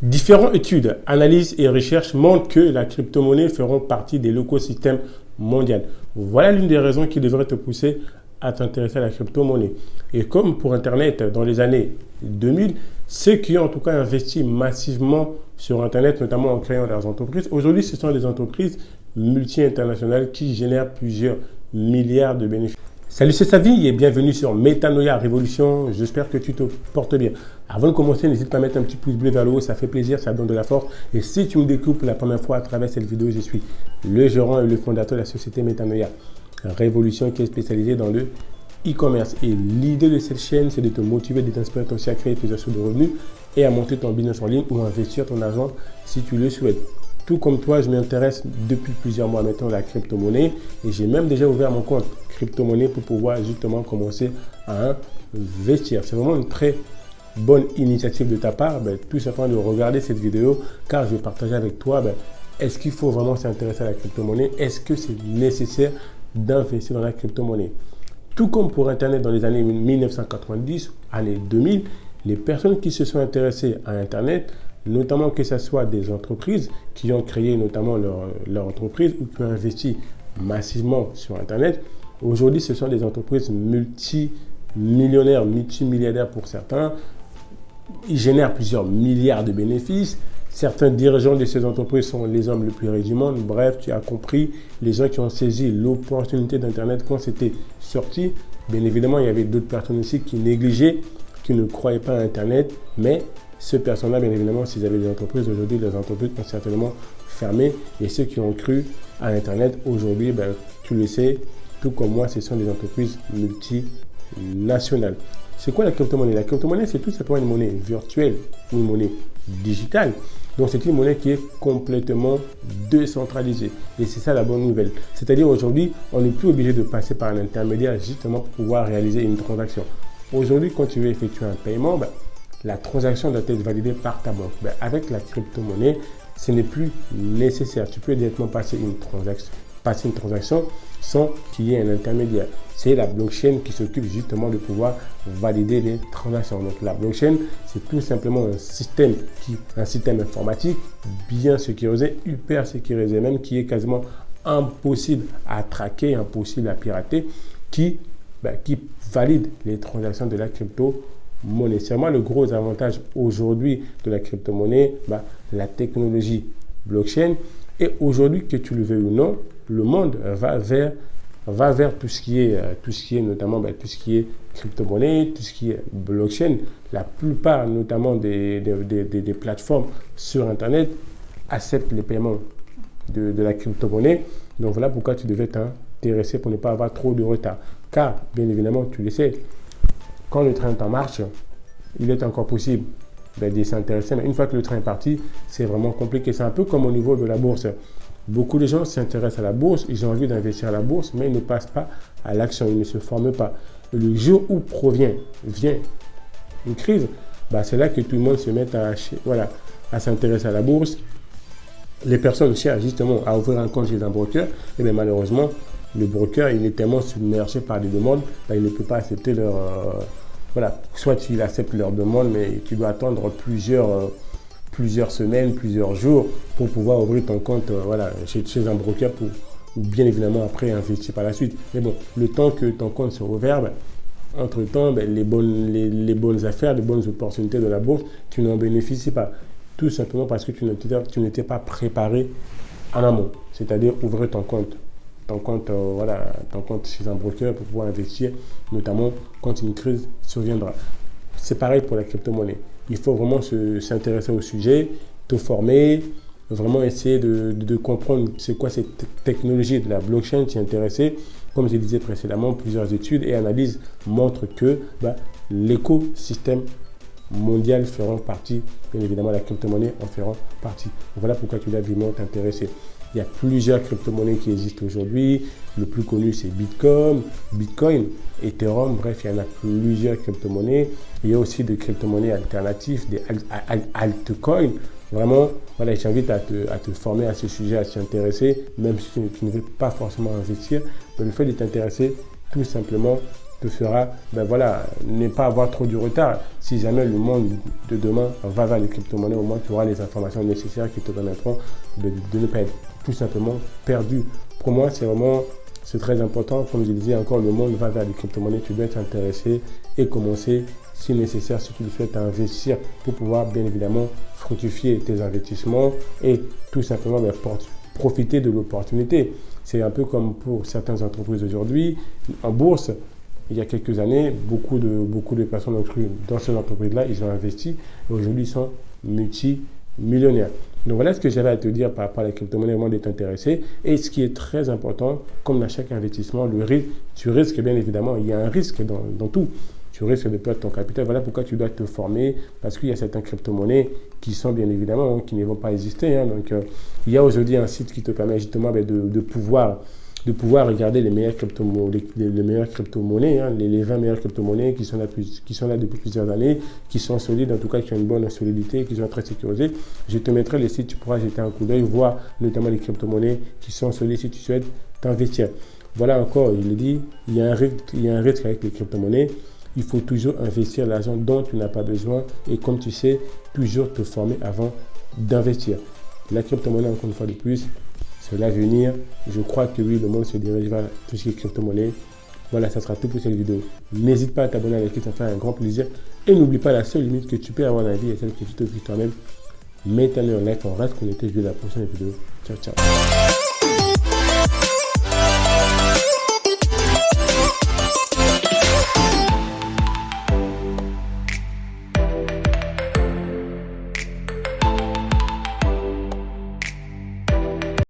Différentes études, analyses et recherches montrent que la crypto-monnaie feront partie de l'écosystème mondial. Voilà l'une des raisons qui devrait te pousser à t'intéresser à la crypto-monnaie. Et comme pour Internet dans les années 2000, ceux qui ont en tout cas investi massivement sur Internet, notamment en créant leurs entreprises, aujourd'hui ce sont des entreprises multi-internationales qui génèrent plusieurs milliards de bénéfices. Salut, c'est Savi et bienvenue sur Metanoia Révolution. J'espère que tu te portes bien. Avant de commencer, n'hésite pas à mettre un petit pouce bleu vers le haut, ça fait plaisir, ça donne de la force. Et si tu me découvres pour la première fois à travers cette vidéo, je suis le gérant et le fondateur de la société Metanoia Révolution qui est spécialisée dans le e-commerce. Et l'idée de cette chaîne, c'est de te motiver, de t'inspirer aussi à créer plusieurs sources de revenus et à monter ton business en ligne ou à investir ton argent si tu le souhaites. Tout comme toi, je m'intéresse depuis plusieurs mois maintenant à la crypto-monnaie et j'ai même déjà ouvert mon compte crypto-monnaie pour pouvoir justement commencer à investir. C'est vraiment une très bonne initiative de ta part, tout simplement de regarder cette vidéo car je vais partager avec toi est-ce qu'il faut vraiment s'intéresser à la crypto-monnaie? Est-ce que c'est nécessaire d'investir dans la crypto-monnaie? Tout comme pour Internet dans les années 1990, années 2000, les personnes qui se sont intéressées à Internet, notamment que ce soit des entreprises qui ont créé notamment leur entreprise ou qui ont investi massivement sur Internet. Aujourd'hui, ce sont des entreprises multimillionnaires, multimilliardaires pour certains. Ils génèrent plusieurs milliards de bénéfices. Certains dirigeants de ces entreprises sont les hommes les plus riches du monde. Bref, tu as compris, les gens qui ont saisi l'opportunité d'Internet quand c'était sorti. Bien évidemment, il y avait d'autres personnes aussi qui négligeaient, qui ne croyaient pas à Internet, mais ces personnes-là, bien évidemment, s'ils avaient des entreprises, aujourd'hui, les entreprises ont certainement fermé. Et ceux qui ont cru à Internet, aujourd'hui, tu le sais, tout comme moi, ce sont des entreprises multinationales. C'est quoi la crypto-monnaie? La crypto-monnaie, c'est tout simplement une monnaie virtuelle ou une monnaie digitale. Donc, c'est une monnaie qui est complètement décentralisée. Et c'est ça la bonne nouvelle. C'est-à-dire, aujourd'hui, on n'est plus obligé de passer par un intermédiaire justement pour pouvoir réaliser une transaction. Aujourd'hui, quand tu veux effectuer un paiement, la transaction doit être validée par ta banque. Avec la crypto-monnaie, ce n'est plus nécessaire. Tu peux directement passer une transaction sans qu'il y ait un intermédiaire. C'est la blockchain qui s'occupe justement de pouvoir valider les transactions. Donc la blockchain, c'est tout simplement un système informatique bien sécurisé, hyper sécurisé même, qui est quasiment impossible à traquer, impossible à pirater, qui valide les transactions de la crypto-monnaie. C'est vraiment le gros avantage aujourd'hui de la crypto-monnaie, la technologie blockchain. Et aujourd'hui, que tu le veuilles ou non, le monde va vers tout ce qui est notamment tout ce qui est crypto-monnaie, tout ce qui est blockchain. La plupart notamment des plateformes sur Internet acceptent les paiements de la crypto-monnaie. Donc voilà pourquoi tu devais t'intéresser pour ne pas avoir trop de retard. Car, bien évidemment, tu le sais, quand le train est en marche, il est encore possible de s'intéresser. Mais une fois que le train est parti, c'est vraiment compliqué. C'est un peu comme au niveau de la bourse. Beaucoup de gens s'intéressent à la bourse, ils ont envie d'investir à la bourse, mais ils ne passent pas à l'action, ils ne se forment pas. Et le jour où vient une crise, c'est là que tout le monde se met à s'intéresser à la bourse. Les personnes cherchent justement à ouvrir un compte chez un broker, et bien malheureusement, le broker, il est tellement submergé par des demandes, il ne peut pas accepter leur... soit il accepte leur demande, mais tu dois attendre plusieurs semaines, plusieurs jours pour pouvoir ouvrir ton compte chez un broker pour bien évidemment après investir par la suite. Mais bon, le temps que ton compte se rouvre, entre-temps, les bonnes affaires, les bonnes opportunités de la bourse, tu n'en bénéficies pas. Tout simplement parce que tu n'étais pas préparé en amont. C'est-à-dire ouvrir ton compte chez un broker pour pouvoir investir, notamment quand une crise surviendra. C'est pareil pour la crypto-monnaie. Il faut vraiment s'intéresser au sujet, te former, vraiment essayer de comprendre c'est quoi cette technologie de la blockchain, t'y intéresser. Comme je disais précédemment, plusieurs études et analyses montrent que l'écosystème mondial feront partie, bien évidemment la crypto-monnaie en feront partie. Voilà pourquoi tu dois vraiment t'intéresser. Il y a plusieurs crypto-monnaies qui existent aujourd'hui. Le plus connu, c'est Bitcoin, Ethereum. Bref, il y en a plusieurs crypto-monnaies. Il y a aussi des crypto-monnaies alternatives, des altcoins. Vraiment, j'invite à te former à ce sujet, à s'y intéresser, même si tu ne veux pas forcément investir. Mais le fait de t'intéresser tout simplement te fera ne pas avoir trop du retard. Si jamais le monde de demain va vers les crypto-monnaies, au moins tu auras les informations nécessaires qui te permettront de ne pas être tout simplement perdu. Pour moi, c'est très important. Comme je disais encore, le monde va vers les crypto-monnaies. Tu dois t'intéresser et commencer, si nécessaire, si tu le souhaites, à investir pour pouvoir bien évidemment fructifier tes investissements et tout simplement profiter de l'opportunité. C'est un peu comme pour certaines entreprises aujourd'hui. En bourse, il y a quelques années, beaucoup de personnes ont cru dans ces entreprises-là, ils ont investi et aujourd'hui ils sont multimillionnaires. Donc voilà ce que j'avais à te dire par rapport à la crypto-monnaie, vraiment d'être intéressé. Et ce qui est très important, comme dans chaque investissement, tu risques bien évidemment, il y a un risque dans tout. Tu risques de perdre ton capital. Voilà pourquoi tu dois te former, parce qu'il y a certaines crypto-monnaies qui sont bien évidemment, qui ne vont pas exister. Donc il y a aujourd'hui un site qui te permet justement de pouvoir regarder les meilleures crypto-monnaies, les 20 meilleures crypto-monnaies qui sont là depuis plusieurs années, qui sont solides, en tout cas qui ont une bonne solidité, qui sont très sécurisées. Je te mettrai les sites, tu pourras jeter un coup d'œil, voir notamment les crypto-monnaies qui sont solides si tu souhaites t'investir. Voilà encore, il est dit, il y a un risque avec les crypto-monnaies. Il faut toujours investir l'argent dont tu n'as pas besoin et comme tu sais, toujours te former avant d'investir. La crypto-monnaie, encore une fois de plus, c'est l'avenir. Je crois que oui, le monde se dirige vers tout ce qui est crypto-monnaie. Voilà, ça sera tout pour cette vidéo. N'hésite pas à t'abonner à la chaîne, ça fait un grand plaisir. Et n'oublie pas, la seule limite que tu peux avoir dans la vie est celle que tu te fixes toi-même. Mets-toi en like, on reste connecté. Je vous dis à la prochaine vidéo. Ciao, ciao.